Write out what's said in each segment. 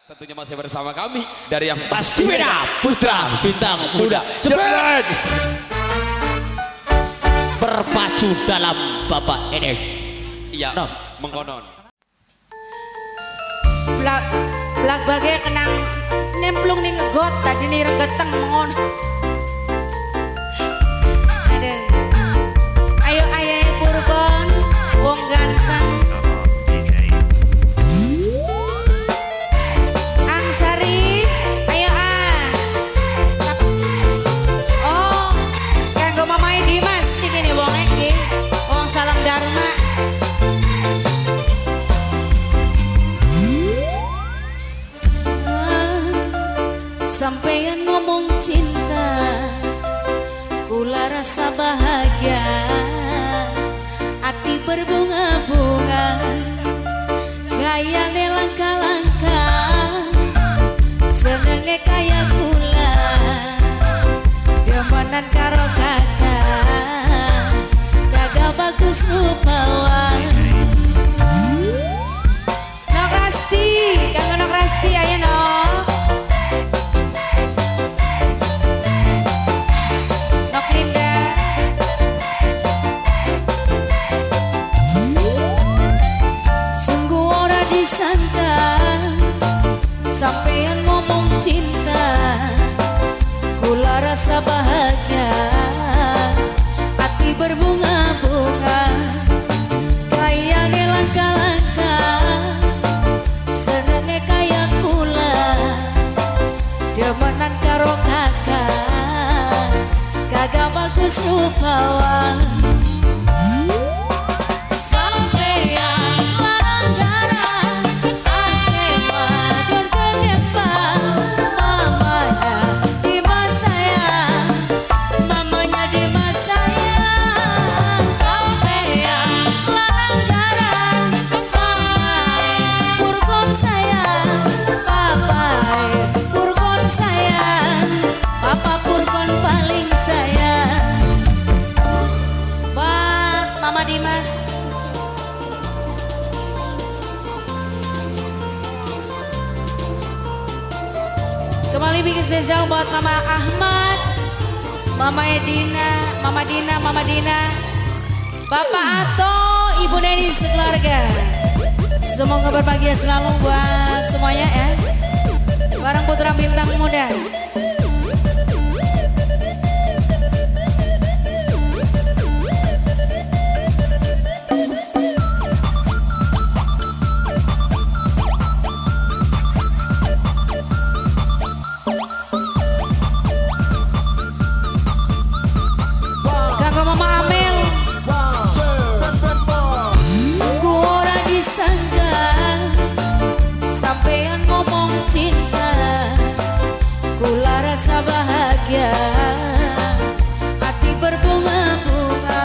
Tentunya masih bersama kami dari yang pasti beda, Putra Bintang Muda Jepret berpacu dalam Bapak Enek. Iya, mengkonon. Blak bagai kenang nemplung ning got tadi nih renggeteng mengon. Ada. Ayo ayah Purban, wong ganteng. Angsari, ayo Oh, kanggo Mamai Dimas iki nih wong iki, wong Salam Dharma. Sampeyan ngomong cinta, kula rasa bahagia, hati berbunga-bunga, gayane langkah-langkah, senenge kaya kula, demenan karo kakak, kagak bagus rupawan. Nok Rasti, kanggo Nok Rasti ayo no. Disangka sampeyan ngomong cinta, kula rasa bahagia, hati berbunga-bunga, kayane langkah-langkah, senenge kaya kula, demenan karo kakak, kagak bagus rupawan. Dimas, kembali bikin sejauh buat Mama Ahmad, Mama Edina, Mama Dina, Mama Dina, Bapak Ato, Ibu Neni sekeluarga. Semoga berbahagia selalu buat semuanya ya. Barang Putra Bintang Muda. Sampeyan ngomong cinta, kula rasa bahagia, hati berbunga-bunga,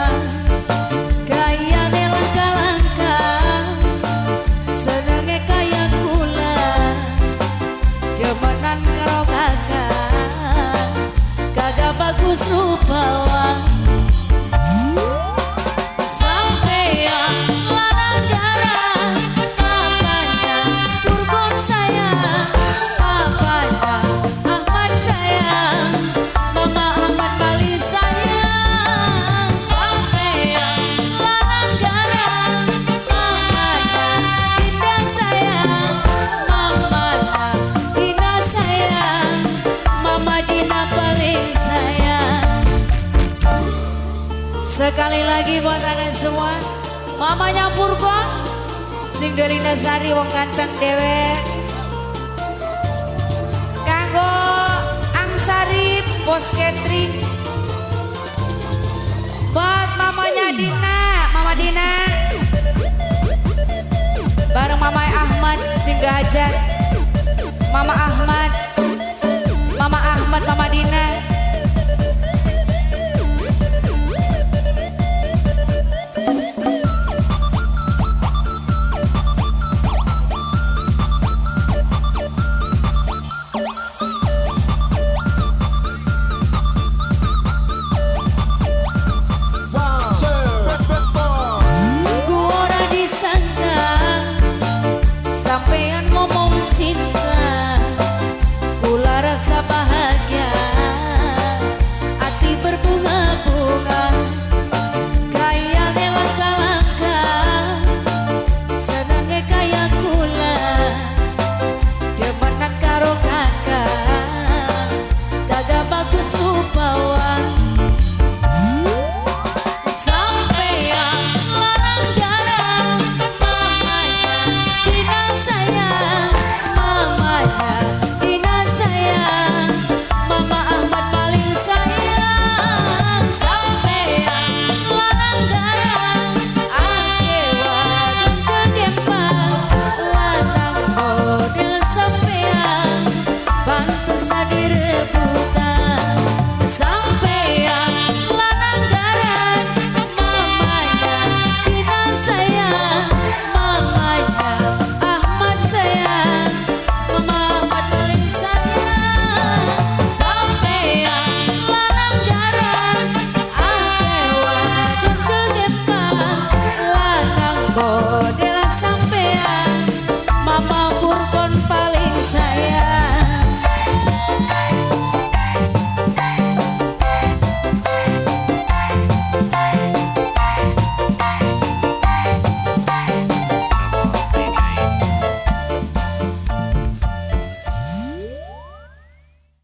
gayane langkah-langkah, senenge kaya kula, demenan karo kakak, kagak bagus rupawan. Sampeyan lanang garang, sekali lagi buat kalian semua, mamanya Purban, sing dari Nasari wong ganteng dewe, kanggo Angsari bos catering, buat mamanya Dina, Mama Dina, bareng Mama Ahmad sing gajah, Mama Ahmad, Mama Dina.